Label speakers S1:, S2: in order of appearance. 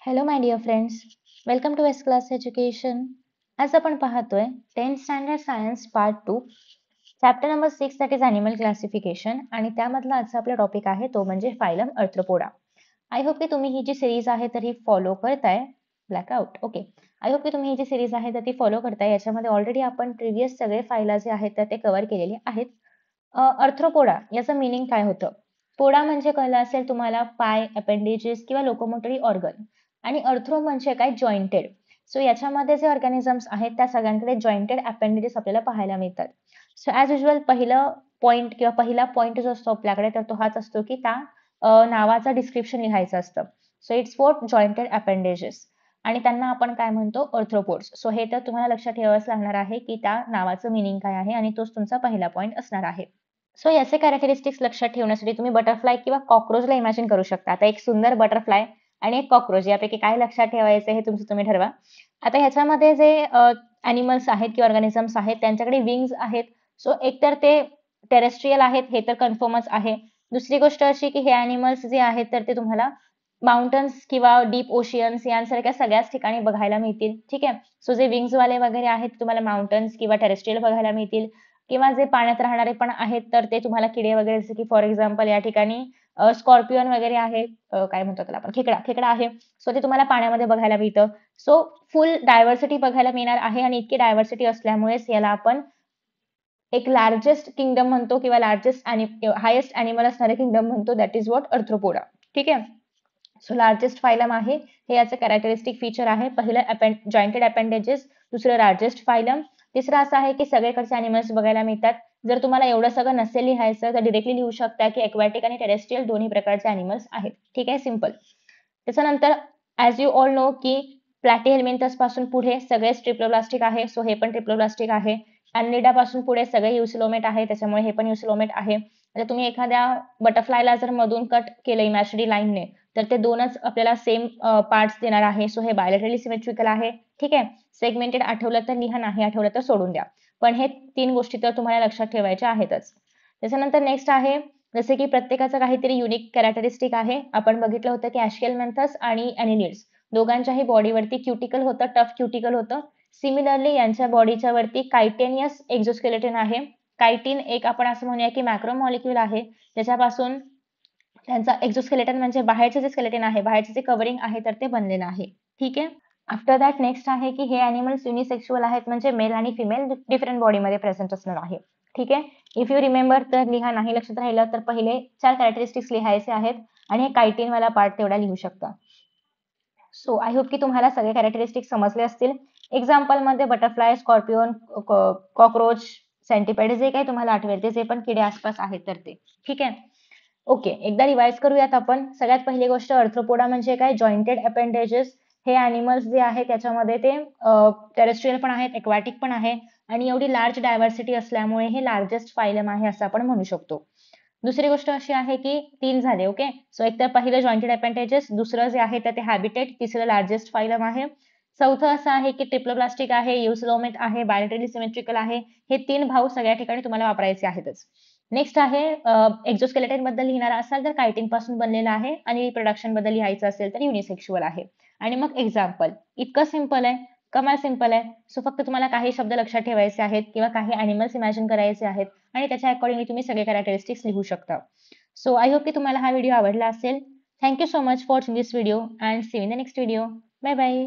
S1: Hello my dear friends, welcome to S class education. आज आपण पाहतोय 10th standard science part 2, chapter number 6 that is animal classification. आणि त्यामधला आजचा आपला टॉपिक आहे तो म्हणजे फायलम अर्थ्रोपोडा. आय होप की तुम्ही ही जी सिरीज आहे तर ही फॉलो करताय. Blackout okay. आय होप की तुम्ही ही जी सिरीज आहे तर ती फॉलो करताय. याच्यामध्ये ऑलरेडी आपण प्रिव्हियस सगळे फायला जे आहेत तर ते कव्हर केलेले आहेत. अर्थ्रोपोडा याचं मिनिंग काय होतं? पोडा म्हणजे कळलं असेल तुम्हाला, पाय, अपेंडेजेस किंवा लोकोमोटरी ऑर्गन. आणि अर्थ्रो म्हणजे काय? जॉइंटेड. सो याच्यामध्ये जे ऑर्गॅनिझम्स आहेत त्या सगळ्यांकडे जॉइंटेड अपेंडेजेस आपल्याला पाहायला मिळतात. सो ॲज युजल पहिलं पॉईंट किंवा पहिला पॉईंट जो असतो आपल्याकडे तर तो हाच असतो की त्या नावाचं डिस्क्रिप्शन लिहायचं असतं. So it's for jointed appendages आणि त्यांना आपण काय म्हणतो? अर्थ्रोपोड्स. सो हे तर तुम्हाला लक्षात ठेवावंच लागणार आहे की त्या नावाचं मिनिंग काय आहे आणि तोच तुमचा पहिला पॉईंट असणार आहे. सो याचे कॅरेक्टरिस्टिक्स लक्षात ठेवण्यासाठी तुम्ही बटरफ्लाय किंवा कॉकरोचला इमॅजिन करू शकता. आता एक सुंदर बटरफ्लाय आणि एक कॉकरोच यापैकी काय लक्षात ठेवायचं हे तुमचं तुम्ही ठरवा. आता ह्याच्यामध्ये जे ॲनिमल्स आहेत किंवा ऑर्गॅनिझम्स आहेत त्यांच्याकडे विंग्स आहेत. सो एकतर ते टेरेस्ट्रियल आहेत हे तर कन्फर्मच आहे. दुसरी गोष्ट अशी की हे ॲनिमल्स जे आहेत तर ते तुम्हाला माउंटन्स किंवा डीप ओशियन्स यांसारख्या सगळ्याच ठिकाणी बघायला मिळतील. ठीक आहे. सो जे विंग्सवाले वगैरे आहेत तुम्हाला माउंटन्स किंवा टेरेस्ट्रियल बघायला मिळतील किंवा जे पाण्यात राहणारे पण आहेत तर ते तुम्हाला किडे वगैरे जसे की फॉर एक्झाम्पल या ठिकाणी स्कॉर्पिओन वगैरे आहे. काय म्हणतो त्याला आपण? खेकडा खेकडा आहे. सो ते तुम्हाला पाण्यामध्ये बघायला मिळतं. सो फुल डायव्हर्सिटी बघायला मिळणार आहे आणि इतकी डायव्हर्सिटी असल्यामुळेच याला आपण एक लार्जेस्ट किंगडम म्हणतो किंवा लार्जेस्ट हायेस्ट ॲनिमल असणारे किंगडम म्हणतो. That is what? अर्थ्रोपोडा. ठीक आहे. सो लार्जेस्ट फायलम आहे हे याचं कॅरेक्टरिस्टिक फीचर आहे. पहिलं जॉइंटेड अपेंडेजेस, दुसरं लार्जेस्ट फायलम, तिसरं असं आहे की सगळीकडचे ॲनिमल्स बघायला मिळतात. जर तुम्हाला एवढं सगळं नसेल लिहायचं तर डिरेक्टली लिहू शकता की एक्वॅटिक आणि टेरेस्ट्रियल दोन्ही प्रकारचे ॲनिमल्स आहेत. ठीक आहे, सिंपल. त्याच्यानंतर ॲज यू ऑल नो की प्लॅटीहेल्मिंथस पासून पुढे सगळे ट्रिप्लोब्लास्टिक आहे. सो हे पण ट्रिप्लोब्लास्टिक आहे. अॅनिलिडा पासून पुढे सगळे युसिलोमेट आहे, त्याच्यामुळे हे पण युसिलोमेट आहे. आता तुम्ही एखाद्या बटरफ्लायला जर मधून कट केलं इमॅजिनरी लाईनने तर ते दोनच आपल्याला सेम पार्ट्स देणार आहे. सो हे बायोलॅटरली सिमेट्रिकल आहे. ठीक आहे. सेगमेंटेड आठवलं तर लिहा, नाही आठवलं तर सोडून द्या. पण हे 3 गोष्टी तर तुम्हाला लक्षात ठेवायच्या आहेतच. त्याच्यानंतर नेक्स्ट आहे जसे की प्रत्येकाचं काहीतरी युनिक कॅरेक्टरिस्टिक आहे. आपण बघितलं होतं की ॲस्केलमेंथस आणि ॲनिलिड्स दोघांच्याही बॉडीवरती क्युटिकल होतं, टफ क्युटिकल होतं. सिमिलरली यांच्या बॉडीच्या वरती कायटेनियस एक्झोस्केलेटन आहे. कायटिन एक आपण असं म्हणूया की मॅक्रोमॉलिक्यूल आहे, ज्याच्यापासून त्यांचा एक्झोस्केलेटन म्हणजे बाहेरचे जे स्केलेटन आहे, बाहेरचे जे कव्हरिंग आहे तर ते बनलेलं आहे. ठीक आहे. आफ्टर दॅट नेक्स्ट आहे की हे ॲनिमल्स युनिसेक्शुअल आहेत म्हणजे मेल आणि फिमेल डिफरंट बॉडीमध्ये प्रेझेंट असणार आहे. ठीक आहे. इफ यू रिमेंबर तर लिहा, नाही लक्षात राहिलं तर पहिले 4 कॅरेक्टरिस्टिक्स लिहायचे आहेत आणि हे कायटिनवाला पार्ट तेवढा लिहू शकता. सो आय होप की तुम्हाला सगळे कॅरेक्टरिस्टिक्स समजले असतील. एक्झाम्पलमध्ये बटरफ्लाय, स्कॉर्पिओन, कॉकरोच, सेंटिपेड जे काही तुम्हाला आठवेल ते जे पण किडे आसपास आहेत तर ते. ठीक आहे. ओके, एकदा रिवाइज करूयात आपण. सगळ्यात पहिली गोष्ट अर्थ्रोपोडा म्हणजे काय? Jointed appendages. हे ॲनिमल्स जे आहे त्याच्यामध्ये ते टेरेस्ट्रियल पण आहेत, एक्वॅटिक पण आहे आणि एवढी लार्ज डायव्हर्सिटी असल्यामुळे हे लार्जेस्ट फायलम आहे असं आपण म्हणू शकतो. दुसरी गोष्ट अशी आहे की 3 झाले. ओके. सो एक तर पहिलं जॉइंटेड अपेंडेजेस, दुसरं जे आहे तर ते हॅबिटेट, तिसरं लार्जेस्ट फायलम आहे. चौथं असं आहे की ट्रिप्लोब्लास्टिक आहे, युसिलोमेट आहे, बायोलॅटरली सिमेट्रिकल आहे. हे 3 भाव सगळ्या ठिकाणी तुम्हाला वापरायचे आहेतच. नेक्स्ट आहे एक्झोस्केलेटन बद्दल लिहिणार असाल तर कायटिन पासून बनलेला आहे आणि रिप्रोडक्शन बद्दल लिहायचं असेल तर युनिसेक्शुअल आहे. आणि मग एक्झाम्पल. इतकं सिंपल आहे, कमाल सिंपल आहे. सो फक्त तुम्हाला काही शब्द लक्षात ठेवायचे आहेत किंवा काही ॲनिमल्स इमॅजिन करायचे आहेत आणि त्याच्या अकॉर्डिंगली तुम्ही सगळे कॅरेक्टरिस्टिक्स लिहू शकता. सो आय होप की तुम्हाला हा व्हिडिओ आवडला असेल. Thank you so much for watching this video and see you in the next video. Bye bye.